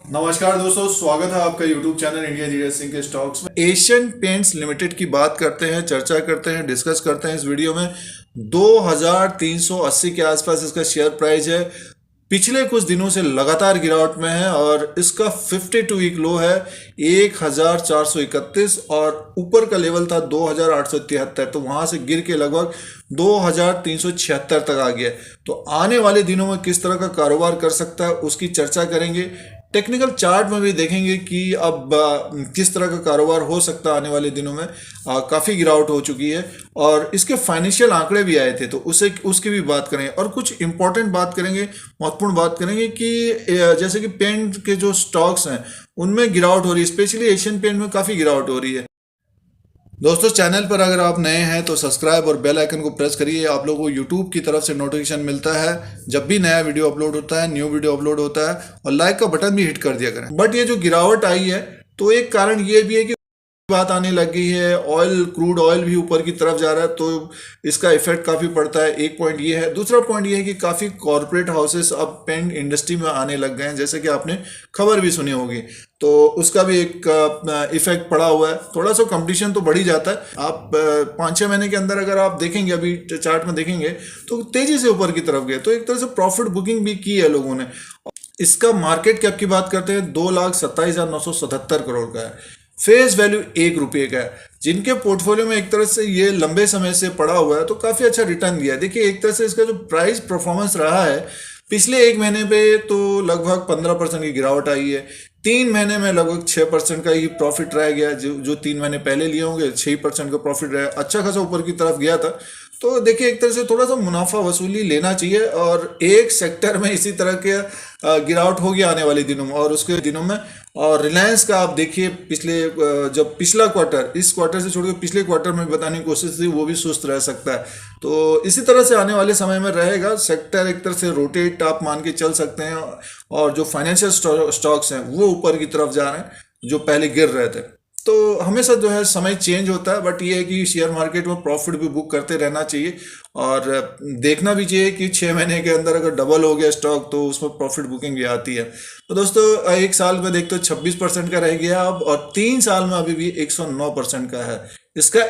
नमस्कार दोस्तों, स्वागत है आपका YouTube channel India zero Singh के स्टॉक्स में। एशियन पेंट्स लिमिटेड की बात करते हैं, चर्चा करते हैं, डिस्कस करते हैं इस वीडियो में। 2380 के आसपास इसका शेयर प्राइस है। पिछले कुछ दिनों से लगातार गिरावट में है और इसका 52 वीक लो है 1431 और ऊपर का लेवल था 2873। तो वहां से गिर के लगभग 2376 तक आ गया। तो आने वाले दिनों में किस तरह का कारोबार कर सकता है उसकी चर्चा करेंगे। टेक्निकल चार्ट में भी देखेंगे कि अब किस तरह का कारोबार हो सकता है आने वाले दिनों में। काफ़ी गिरावट हो चुकी है और इसके फाइनेंशियल आंकड़े भी आए थे, तो उसकी भी बात करेंगे और कुछ इंपॉर्टेंट बात करेंगे, महत्वपूर्ण बात करेंगे कि जैसे कि पेंट के जो स्टॉक्स हैं उनमें गिरावट हो रही है, स्पेशली एशियन पेंट में काफ़ी गिरावट हो रही है। दोस्तों, चैनल पर अगर आप नए हैं तो सब्सक्राइब और बेल आइकन को प्रेस करिए। आप लोगों को यूट्यूब की तरफ से नोटिफिकेशन मिलता है जब भी नया वीडियो अपलोड होता है, न्यू वीडियो अपलोड होता है, और लाइक का बटन भी हिट कर दिया करें। बट ये जो गिरावट आई है तो एक कारण ये भी है कि बात आने लग गई है, ऑयल, क्रूड ऑयल भी ऊपर की तरफ जा रहा है, तो इसका इफेक्ट काफ़ी पड़ता है। एक पॉइंट ये है। दूसरा पॉइंट ये है कि काफ़ी कॉरपोरेट हाउसेस अब पेंट इंडस्ट्री में आने लग गए हैं, जैसे कि आपने खबर भी सुनी होगी, तो उसका भी एक इफेक्ट पड़ा हुआ है। थोड़ा सा कंपटीशन तो बढ़ ही जाता है। आप 5-6 महीने के अंदर अगर आप देखेंगे, अभी चार्ट में देखेंगे तो तेजी से ऊपर की तरफ गए, तो एक तरह से प्रॉफिट बुकिंग भी की है लोगों ने। इसका मार्केट कैप की बात करते हैं 2,27,977 करोड़ का है। फेस वैल्यू 1 रुपये का है। जिनके पोर्टफोलियो में एक तरह से ये लंबे समय से पड़ा हुआ है तो काफ़ी अच्छा रिटर्न दिया है। देखिए, एक तरह से इसका जो प्राइस परफॉर्मेंस रहा है, पिछले एक महीने पे तो लगभग 15% की गिरावट आई है। 3 महीने में लगभग 6% का ही प्रॉफिट रह गया। जो 3 महीने पहले लिए होंगे 6% का प्रॉफिट रहा। अच्छा खासा ऊपर की तरफ गया था। तो देखिए, एक तरह से थोड़ा सा मुनाफा वसूली लेना चाहिए और एक सेक्टर में इसी तरह के गिरावट होगी आने वाले दिनों में और उसके दिनों में। और रिलायंस का आप देखिए, जब पिछला क्वार्टर, इस क्वार्टर से छोड़कर पिछले क्वार्टर में बताने की कोशिश थी, वो भी सुस्त रह सकता है। तो इसी तरह से आने वाले समय में रहेगा सेक्टर, एक तरह से रोटेट आप मान के चल सकते हैं। और जो फाइनेंशियल स्टॉक्स हैं वो ऊपर की तरफ जा रहे हैं, जो पहले गिर रहे थे। तो हमेशा जो है समय चेंज होता है, बट ये है कि शेयर मार्केट में प्रॉफिट भी बुक करते रहना चाहिए और देखना भी चाहिए कि 6 महीने के अंदर अगर डबल हो गया स्टॉक तो उसमें प्रॉफिट बुकिंग भी आती है। तो दोस्तों, एक साल में देखते हो 26% का रह गया अब, और 3 साल में अभी भी 109% का है। इसका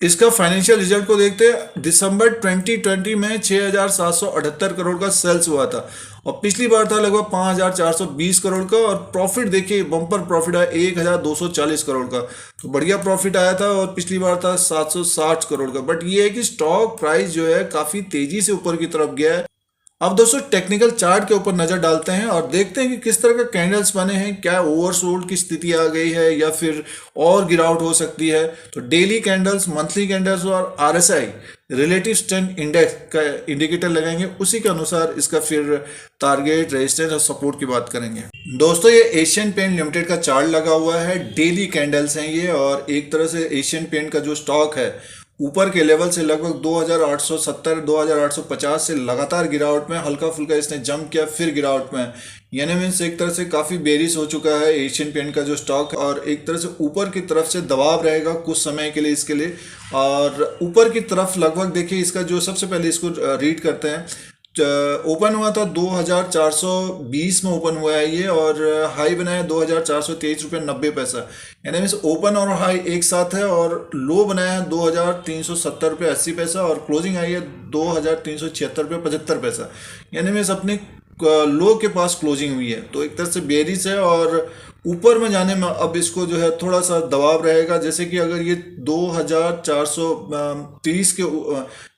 इसका फाइनेंशियल रिजल्ट को देखते हैं, दिसंबर 2020 में 6,778 करोड़ का सेल्स हुआ था और पिछली बार था लगभग 5,420 करोड़ का। और प्रॉफिट देखिए, बम्पर प्रॉफिट आया 1,240 करोड़ का, तो बढ़िया प्रॉफिट आया था। और पिछली बार था 760 करोड़ का। बट ये है कि स्टॉक प्राइस जो है काफ़ी तेजी से ऊपर की तरफ गया है। अब दोस्तों, टेक्निकल चार्ट के ऊपर नजर डालते हैं और देखते हैं कि किस तरह का कैंडल्स बने हैं। क्या ओवरसोल्ड की स्थिति आ गई है या फिर और गिरावट हो सकती है। तो डेली कैंडल्स, मंथली कैंडल्स और RSI, रिलेटिव स्ट्रेंथ इंडेक्स का इंडिकेटर लगाएंगे, उसी के अनुसार इसका फिर टारगेट, रेजिस्टेंस और सपोर्ट की बात करेंगे। दोस्तों, ये एशियन पेंट लिमिटेड का चार्ट लगा हुआ है, डेली कैंडल्स हैं ये। और एक तरह से एशियन पेंट का जो स्टॉक है ऊपर के लेवल से लगभग 2,870, 2,850 से लगातार गिरावट में, हल्का फुल्का इसने जंप किया, फिर गिरावट में। यानी मीन्स एक तरह से काफ़ी बेरिश हो चुका है एशियन पेंट का जो स्टॉक, और एक तरह से ऊपर की तरफ से दबाव रहेगा कुछ समय के लिए इसके लिए। और ऊपर की तरफ लगभग देखिए, इसका जो सबसे पहले इसको रीड करते हैं। ओपन हुआ था 2,420 में ओपन हुआ है ये, और हाई बनाया 2,423 रुपये 90 पैसा। यानी मीन्स ओपन और हाई एक साथ है। और लो बनाया है 2,370 रुपये 80 पैसा और क्लोजिंग आई है 2,376 रुपये 75 पैसा। यानी मीन्स अपने लो के पास क्लोजिंग हुई है। तो एक तरह से बेरिश है और ऊपर में जाने में अब इसको जो है थोड़ा सा दबाव रहेगा। जैसे कि अगर ये 2,430 के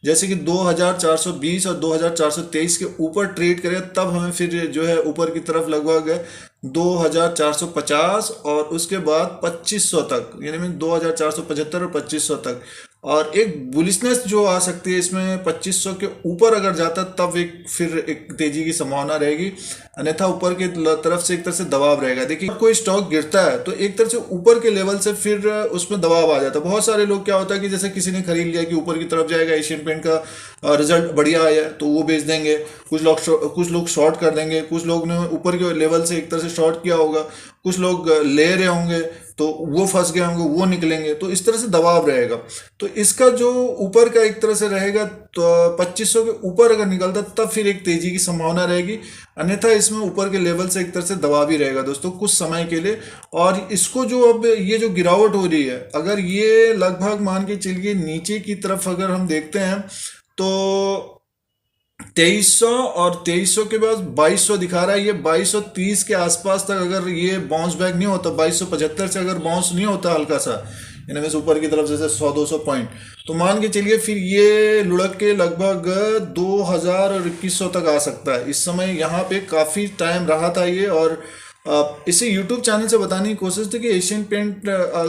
जैसे कि 2,420 और 2,423 के ऊपर ट्रेड करें, तब हमें फिर जो है ऊपर की तरफ लगभग 2,450 और उसके बाद 2,500 तक, यानी 2,475 और 2,500 तक। और एक बुलिशनेस जो आ सकती है इसमें 2,500 के ऊपर अगर जाता तब फिर एक तेजी की संभावना रहेगी, अन्यथा ऊपर की तरफ से एक तरह से दबाव रहेगा। देखिए, कोई स्टॉक गिरता है तो एक तरह से ऊपर के लेवल से फिर उसमें दबाव आ जाता है। बहुत सारे लोग क्या होता है कि जैसे किसी ने खरीद लिया कि ऊपर की तरफ जाएगा, एशियन पेंट का रिजल्ट बढ़िया आया है तो वो बेच देंगे, कुछ लोग शॉर्ट कर देंगे, कुछ लोग ने ऊपर के लेवल से एक तरह से शॉर्ट किया होगा, कुछ लोग ले रहे होंगे तो वो फंस गए होंगे, वो निकलेंगे, तो इस तरह से दबाव रहेगा। तो इसका जो ऊपर का एक तरह से रहेगा तो 2500 के ऊपर अगर निकलता तब फिर एक तेजी की संभावना रहेगी, अन्यथा इसमें ऊपर के लेवल से एक तरह से दबाव ही रहेगा दोस्तों कुछ समय के लिए। और इसको जो अब ये जो गिरावट हो रही है, अगर ये लगभग मान के चलिए नीचे की तरफ अगर हम देखते हैं तो 2300 और 2300 के बाद 2200 दिखा रहा है, ये 2230 के आसपास तक अगर ये बाउंस बैक नहीं होता, 2275 से अगर बाउंस नहीं होता हल्का सा यानी बस ऊपर की तरफ जैसे 100-200 पॉइंट, तो मान के चलिए फिर ये लुढ़क के लगभग 2000 और 2100 तक आ सकता है। इस समय यहाँ पे काफ़ी टाइम रहा था ये, और इसे यूट्यूब चैनल से बताने की कोशिश थी कि एशियन पेंट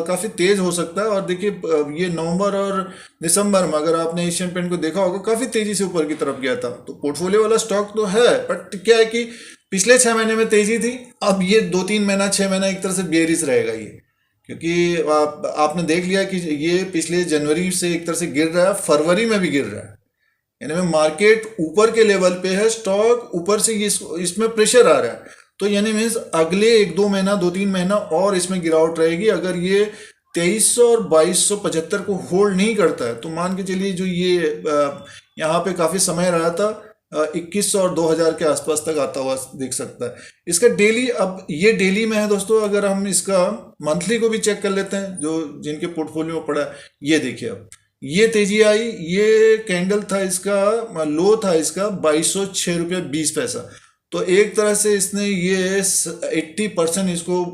काफ़ी तेज़ हो सकता है। और देखिए ये नवंबर और दिसंबर में अगर आपने एशियन पेंट को देखा होगा काफ़ी तेज़ी से ऊपर की तरफ गया था, तो पोर्टफोलियो वाला स्टॉक तो है, बट क्या है कि पिछले 6 महीने में तेज़ी थी, अब ये 2-3 महीना 6 महीना एक तरह से बेरिश रहेगा ये, क्योंकि आपने देख लिया कि ये पिछले जनवरी से एक तरह से गिर रहा है, फरवरी में भी गिर रहा है, यानी में मार्केट ऊपर के लेवल पे है, स्टॉक ऊपर से इसमें प्रेशर आ रहा है, तो यानी मीन्स अगले 1-2 महीना 2-3 महीना और इसमें गिरावट रहेगी। अगर ये 2300 और 2275 को होल्ड नहीं करता है तो मान के चलिए जो ये यहाँ पे काफ़ी समय रहा था 2100 और 2000 के आसपास तक आता हुआ देख सकता है। इसका डेली, अब ये डेली में है दोस्तों, अगर हम इसका मंथली को भी चेक कर लेते हैं जो जिनके पोर्टफोलियो में पड़ा है, ये देखिए अब ये तेजी आई, ये कैंडल था इसका लो था इसका 2206.20 रुपये, तो एक तरह से इसने ये 80% इसको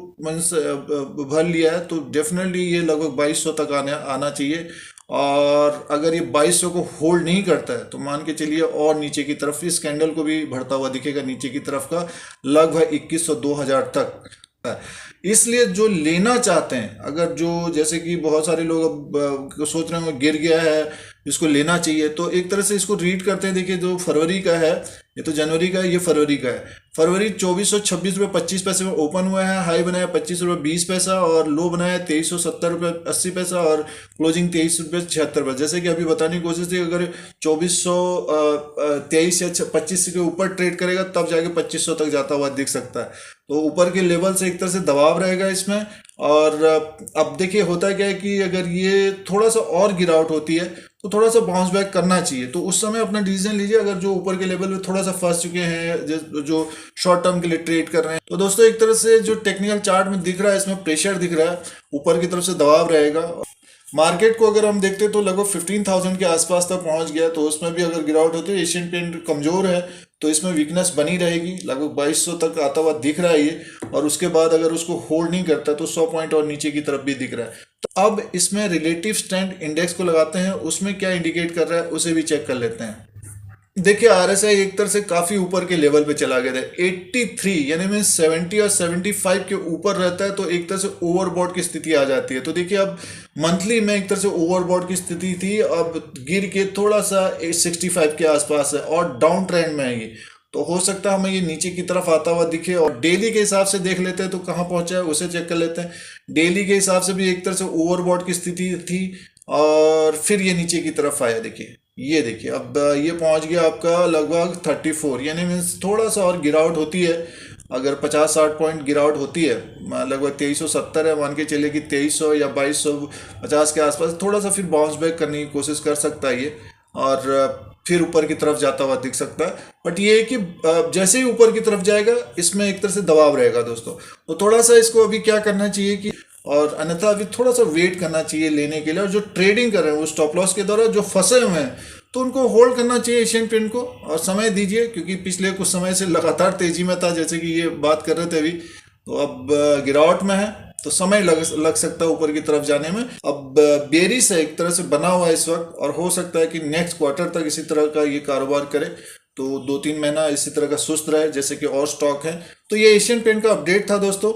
भर लिया है, तो डेफिनेटली ये लगभग 2200 तक आना चाहिए। और अगर ये 2200 को होल्ड नहीं करता है तो मान के चलिए और नीचे की तरफ इस कैंडल को भी बढ़ता हुआ दिखेगा नीचे की तरफ का लगभग 2100-2000 तक। इसलिए जो लेना चाहते हैं, अगर जो जैसे कि बहुत सारे लोग अब सोच रहे हैं गिर गया है इसको लेना चाहिए, तो एक तरह से इसको रीड करते हैं। देखिए जो फरवरी का है, ये तो जनवरी का है, ये फरवरी का है। फरवरी 2426.25 में ओपन हुआ है, हाई बनाया 25 रुपये 20 पैसा और लो बनाया 2370 रुपये 80 और क्लोजिंग 23 रुपये 76। जैसे कि अभी बताने की कोशिश थी, अगर 2423 या 25 के ऊपर ट्रेड करेगा तब जाके 2500 तक जाता हुआ दिख सकता है। तो ऊपर के लेवल से एक तरह से दबाव रहेगा इसमें। और अब देखिए होता है क्या है कि अगर ये थोड़ा सा और गिरावट होती है तो थोड़ा सा बाउंस बैक करना चाहिए, तो उस समय अपना डिसीजन लीजिए। अगर जो ऊपर के लेवल पे थोड़ा सा फंस चुके हैं, जो शॉर्ट टर्म के लिए ट्रेड कर रहे हैं, तो दोस्तों एक तरह से जो टेक्निकल चार्ट में दिख रहा है इसमें प्रेशर दिख रहा है, ऊपर की तरफ से दबाव रहेगा। मार्केट को अगर हम देखते हैं तो लगभग 15,000 के आसपास तक पहुंच गया, तो उसमें भी अगर गिरावट होती है, एशियन पेंट कमजोर है तो इसमें वीकनेस बनी रहेगी, लगभग 2200 तक आता हुआ दिख रहा है ये। और उसके बाद अगर उसको होल्ड नहीं करता तो 100 पॉइंट और नीचे की तरफ भी दिख रहा है। तो अब इसमें रिलेटिव स्ट्रेंथ इंडेक्स को लगाते हैं, उसमें क्या इंडिकेट कर रहा है उसे भी चेक कर लेते हैं। देखिए आरएसआई एक तरह से काफी ऊपर के लेवल पे चला गया था, 83 यानी में 70 और 75 के ऊपर रहता है तो एक तरह से ओवरबॉट की स्थिति आ जाती है। तो देखिए अब मंथली में एक तरह से ओवरबॉट की स्थिति थी, अब गिर के थोड़ा सा 65 के आसपास है और डाउन ट्रेंड में है ये, तो हो सकता है हमें ये नीचे की तरफ आता हुआ दिखे। और डेली के हिसाब से देख लेते हैं तो कहाँ पहुंचा है उसे चेक कर लेते हैं। डेली के हिसाब से भी एक तरह से ओवरबॉट की स्थिति थी और फिर ये नीचे की तरफ आया। देखिए ये देखिए अब ये पहुंच गया आपका लगभग 34, यानी मीन्स थोड़ा सा और गिरावट होती है, अगर 50-60 पॉइंट गिरावट होती है, लगभग 2370 है, मान के चलिए कि 2300 या 2250 के आसपास थोड़ा सा फिर बाउंस बैक करने की कोशिश कर सकता है ये, और फिर ऊपर की तरफ जाता हुआ दिख सकता है। बट ये है कि जैसे ही ऊपर की तरफ जाएगा इसमें एक तरह से दबाव रहेगा दोस्तों, तो थोड़ा सा इसको अभी क्या करना चाहिए कि, और अन्यथा अभी थोड़ा सा वेट करना चाहिए लेने के लिए। और जो ट्रेडिंग कर रहे हैं वो स्टॉप लॉस के द्वारा जो फंसे हुए हैं तो उनको होल्ड करना चाहिए एशियन पेंट को, और समय दीजिए, क्योंकि पिछले कुछ समय से लगातार तेजी में था, जैसे कि ये बात कर रहे थे अभी, तो अब गिरावट में है तो समय लग सकता है ऊपर की तरफ जाने में। अब बेरिश है एक तरह से बना हुआ है इस वक्त, और हो सकता है कि नेक्स्ट क्वार्टर तक इसी तरह का ये कारोबार करे, तो 2-3 महीना इसी तरह का सुस्त रहे जैसे कि और स्टॉक है। तो ये एशियन पेंट का अपडेट था दोस्तों।